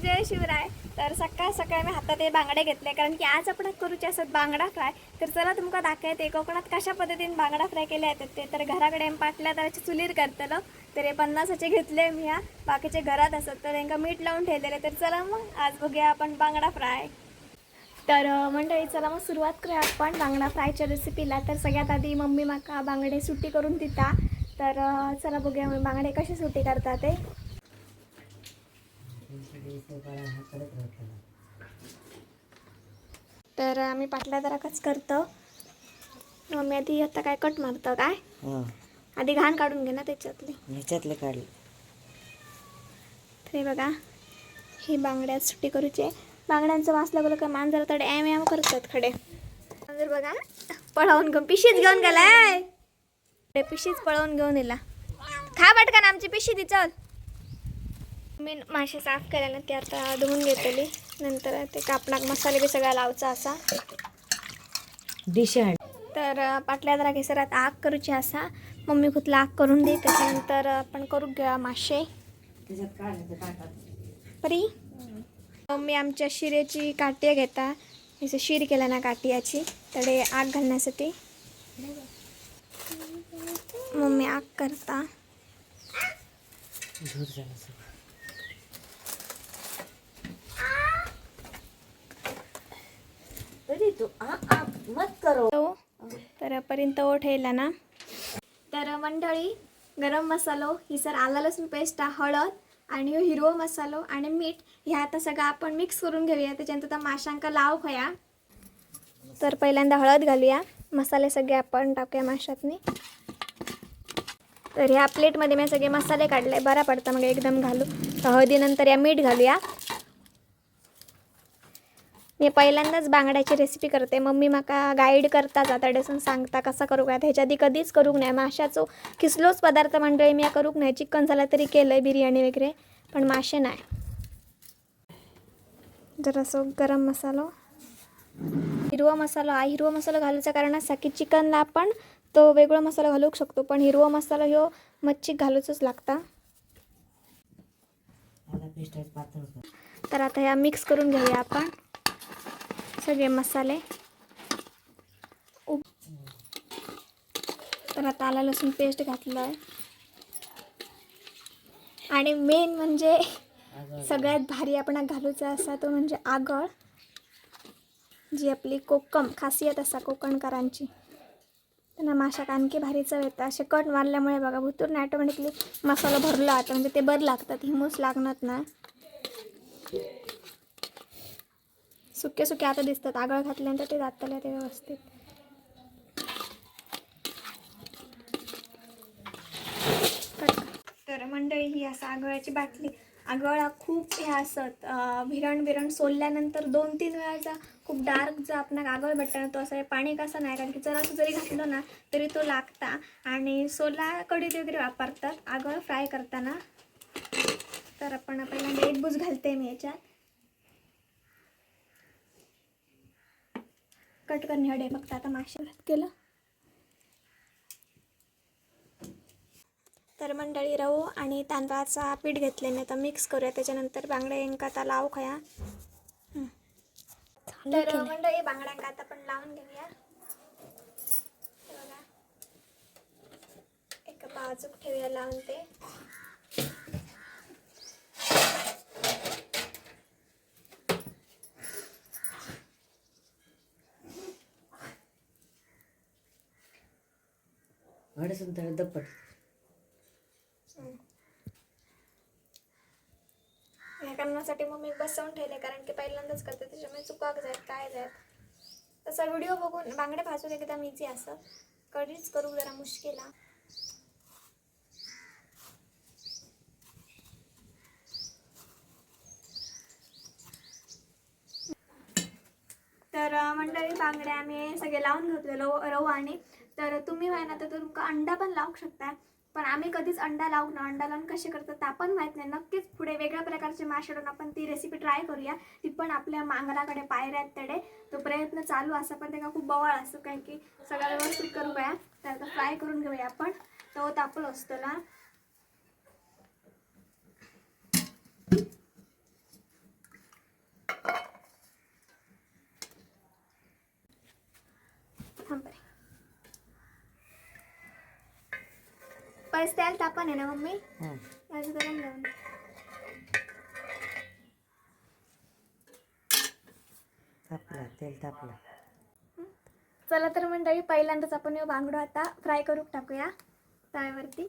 जय शिवराय. तर सकाळ सकाळी मी हातात हे बांगडे घेतले कारण की आज आपण करूचे असत बांगडा फ्राय. तर चला तुमका दाखवते कोकणात कशा पद्धतीने बांगडा फ्राय केले आहेत ते. तर घराकडे पाटल्या तराची चुलीर करतलो. तर हे 50चे घेतले मी. बाकीचे घरात असत तर यांना मीठ लावून ठेवलेले. तर चला मग आज बघूया आपण बांगडा फ्राय. तर मंडळी चला मग सुरुवात करूया आपण बांगडा फ्रायच्या रेसिपीला. तर सगळ्यात आधी मम्मी माका बांगडे सुट्टी करून दिता. तर चला बघूया मग बांगडे कसे सुट्टी करतात ते. तर आम्ही पाटल्या जराकच करतो. मम्मी आधी आता काय कट मारतं काय आधी घाण काढून घे ना त्याच्यातले काढले. तर हे बघा ही बांगड्यात सुट्टी करूचे. बांगड्यांचं वास लागलं का मान जरा तडे एम एम करतात खडे. जर बघा पळवून घेऊन पिशीच घेऊन गेलाय. पिशीच पळवून घेऊन येला. खा पटकन आमची पिशी ती चल. मी मासे साफ केल्यानं ते आता धुवून घेतली. नंतर ते कापणाक मसाले बी सगळा लावचा असा डिश आहे. तर पाटल्या जरा केसरात आग करूची असा. मम्मी खुतला आग करून दे. त्याच्यानंतर आपण करू घेऊया मासे. परी मम्मी आमच्या शिरेची काठी घेता. असं शिर केला ना काठीयाची तडे आग घालण्यासाठी मम्मी आग करता. मत करो. तर पर्यंत ठेवला ना. तर मंडळी गरम मसालो ही सर आला लसूण पेस्ट हळद आणि हिरवो मसालो आणि मीठ ह्या आता सगळं आपण मिक्स करून घेऊया. त्याच्यानंतर त्या माशांका लाव खया. तर पहिल्यांदा हळद घालूया. मसाले सगळे आपण टाकूया माशातनी. तर ह्या प्लेटमध्ये मी सगळे मसाले काढले. बरा पडता मग एकदम घालू. तर हळदीनंतर या मीठ घालूया. मी पहिल्यांदाच बांगड्याची रेसिपी करते. मम्मी माका गाईड करता जाताडेसून सांगता कसा करू काय. ह्याच्या आधी कधीच करूक नाही. माशाचो किसलोच पदार्थ मंडळी मी करूक नाही. चिकन झाला तरी केलंय बिर्याणी वगैरे पण मासे नाही. जरासं गरम मसालो हिरवा मसाला हिरवा मसाला घालूचा कारण असा की चिकनला आपण तो वेगळा मसाला घालू शकतो पण हिरवा मसाला ह्यो मच्छीक घालूचच लागता. तर आता ह्या मिक्स करून घेऊया आपण सगळे मसाले. तर आता आला लसूण पेस्ट घातलं आहे. आणि मेन म्हणजे सगळ्यात भारी आपण घालूचा असा तो म्हणजे आगळ जी आपली कोकम खासियत असा कोकणकरांची. त्यांना माशाक आणखी भारी चव येतं. असे कट मारल्यामुळे बघा भुतूरने ऑटोमॅटिकली मसाला भरला आता म्हणजे ते बरं लागतात. हिमूस लागणार ना. सुके सुके आता दिसतात. आगळ घातल्यानंतर ते जातले ते व्यवस्थित. तर मंडळी ही असं आगळाची बाटली आगळा खूप हे असत भिरण सोलल्यानंतर 2-3 वेळाचा खूप डार्क जो आपण आगळ भेटतो तो असं पाणी कसं नाही कारण की जरासं जरी घातलं ना तरी तो लागता. आणि सोला कढीत वगैरे वापरतात आगळ फ्राय करताना. तर आपण पहिल्यांदा एक बुज घालते मी याच्यात. कट करणे हडे फक्त आता मासे घात केलं. तर मंडळी रवो आणि तांदळाचा पीठ घेतले मी आता मिक्स करूया. त्याच्यानंतर बांगड्या यांका आता लाव खया. तर मंडळी बांगड्यांका आता आपण लावून घेऊया. बघा एक बाजूक ठेवूया लावून ते. दप्पट ह्या करण्यासाठी मग मी बसवून ठेवले कारण की पहिल्यांदाच करते त्याच्यामुळे चुकाक जायत काय जायत. तसा व्हिडिओ बघून बांगडे भाजून एकदम इझी असं कधीच करू जरा मुश्किल. तर मंडळी बांगडे आम्ही सगळे लावून घेतलेलो रवाने. तर तुम्ही ना तर तुमका अंडा पण लावू शकता. पण आम्ही कधीच अंडा लावू ना. अंडा लावून कसे करतात आपण माहीत नाही. नक्कीच पुढे वेगळ्या प्रकारचे मासे लावून आपण ती रेसिपी ट्राय करूया. ती पण आपल्या मांगराकडे पायऱ्या आहेत तडे तो प्रयत्न चालू असं पण त्याला खूप बवळ असं काय की सगळं व्यवस्थित करू काय. तर आता फ्राय करून घेऊया आपण. तो तापलो असतो ना. त्यावेळेस तेल तापण आहे ना मम्मी, हं. त्यावेळेस गरम जाऊन तापला, तेल तापलं. चला तर मंडळी, पहिल्यांदाच आपण हे बांगडा आता फ्राय करून टाकूया तव्यावरती.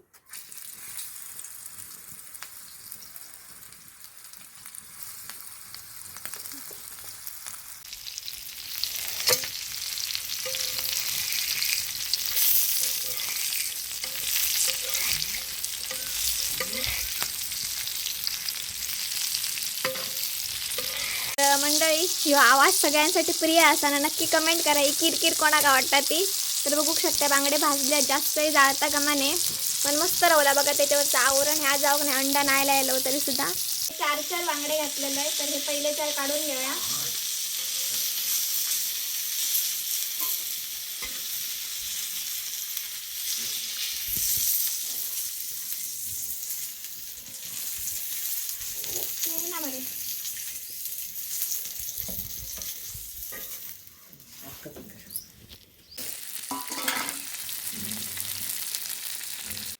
मंडळी, ह्यो आवाज सगळ्यांसाठी प्रिय असताना नक्की कमेंट करा ही किरकिर कोणाका वाटतात ती. तर बघू शकता बांगडे भाजले, जास्तही जाळता कामाने, पण मस्त रवला बघा. त्याच्यावरचं आवरण ह्या जाऊ नाही, अंडा नाही लायलो तरी सुद्धा. 4 बांगडे घातलेले आहे, तर हे पहिले 4 काढून घेऊया. ना बरे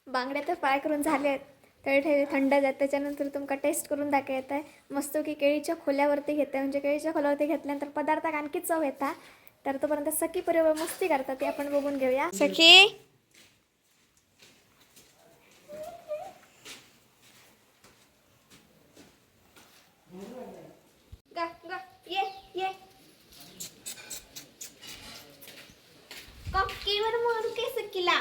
बांगड्या तर फ्राय करून झाले आहेत, तर ठेवले थंड जात. त्याच्यानंतर तुमका टेस्ट करून दाखवा येत आहे. मस्त की केळीच्या खोल्यावरती घेते, म्हणजे केळीच्या खोल्यावरती घेतल्यानंतर पदार्थात आणखी चव येतात. तर तोपर्यंत सखी परिवार मस्ती करतात ते आपण बघून घेऊया. सखी गा गा ये ये कॉकीवर मारू के सखीला.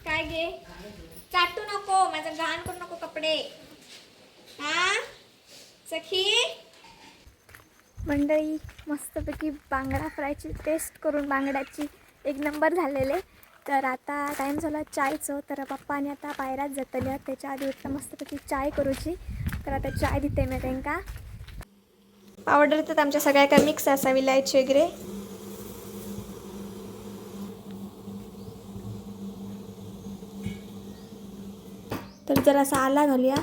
काय गे, चाटू नको, माझा घाण करू नको कपडे. हा सखी. मंडळी, मस्तपैकी बांगडा फ्रायची टेस्ट करून बांगड्याची एक नंबर झालेले. तर आता टाईम झाला चायचं, तर पप्पाने आता बाहेरच जातल्या. त्याच्या आधी एकदा मस्तपैकी चाय करूची. तर आता चाय देते मी त्यांना. पावडर तर आमच्या सगळ्या काय मिक्स असा, विलायची वगैरे. तर जरासा आला घालूया.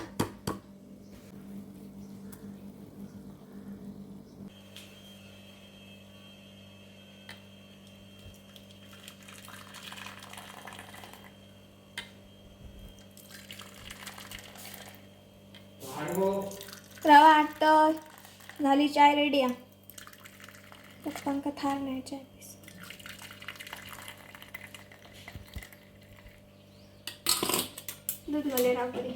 रवा आटत झाली, चाय रेडी आहे. पप्पांका थार नाही चाय पीस. दूध घाले रावतरी.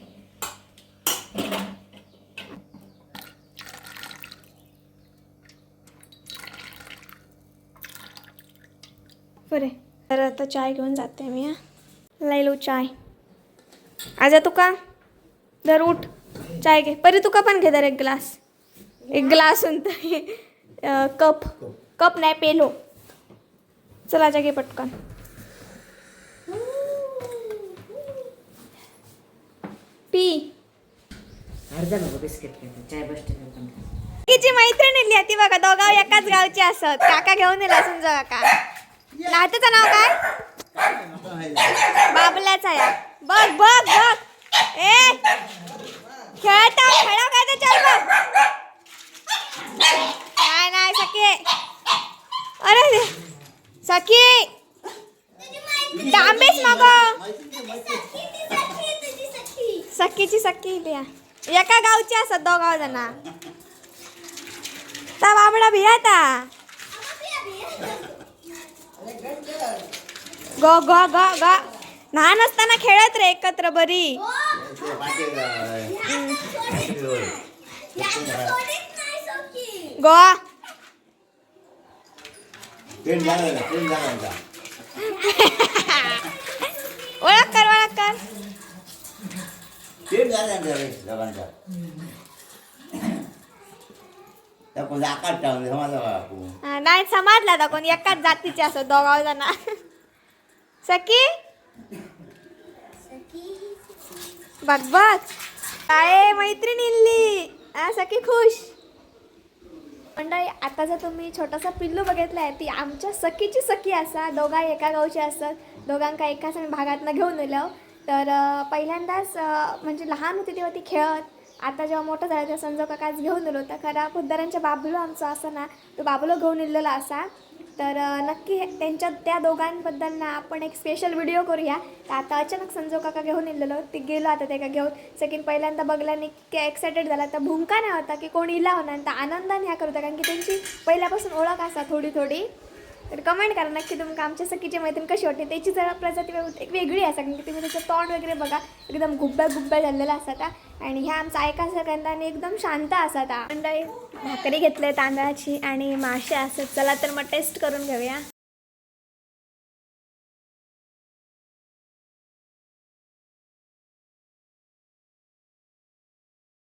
बरे, तर आता चाय घेऊन जाते मी. लयलो चाय. आजा तुका दर उठ, चाय घे. परी तुका पण घे दर एक ग्लास. एक ग्लास कप कप नाही, पेलो. चला आजा घे पटकन. पी. अर्धा नको बिस्किट घेते, चाय बसते. तिची मैत्रीण इली ती बघा, दोघा एकाच गावची असत. काका घेऊन येला समजा. काका नात्याचं नाव काय? बाबल्याचा या. बघ बघ बघ, ए खेळता खेळा काय ते, चल बघ. नाही नाही सखी, अरे सखी डांबेच मग. सखीची सखी इली एका गावची असत, दोघा जण. ता बाबडा भियाता गो गो गो गो. लहान असताना खेळत रे एकत्र बरी. गो ओळख कर ओळख कर. नाही समजला तर कोण एकाच जातीचे असत, दोघा जण. सखी बघ बघ, काय मैत्रीण इल्ली. सखी खुश. मंडळी, आता जर तुम्ही छोटासा पिल्लू बघितलाय, ती आमच्या सखीची सखी असा. दोघा एका गावचे असतात. दोघांका एकाच भागातनं घेऊन दिलं. तर पहिल्यांदाच म्हणजे लहान होती तेव्हा ती खेळत. आता जेव्हा मोठं झालं तेव्हा संजो काकाच घेऊन दिलं होतं. खरा खुद्दारांच्या बाबलो आमचा असा ना, तो बाबलो घेऊन इलेला असा. तर नक्की त्यांच्या त्या दोघांबद्दल ना आपण एक स्पेशल व्हिडिओ करूया. तर आता अचानक संजू काका घेऊन येलेलो, ते गेलो आता ते का घेऊन सेकंड पहिल्यांदा बघल्याने की एक्सायटेड झाला. तर भूमिका नाही होता की कोण इला होणार, तर आनंदाने ह्या करता कारण की त्यांची पहिल्यापासून ओळख असा थोडी थोडी. तर कमेंट करा नक्की तुमका आमच्या सखीची मैत्रीण कशी वाटते. त्याची जरा प्रजाती एक वेगळी असा कारण की तुम्ही त्याचं तोंड वगैरे बघा एकदम गुब्ब्या गुब्ब्या झालेला असतात. आणि ह्या आमचा ऐका सगळ्यांदा आणि एकदम शांत असतात. मंडळी भाकरी घेतले तांदळाची आणि मासे असत. चला तर मग टेस्ट करून घेऊया.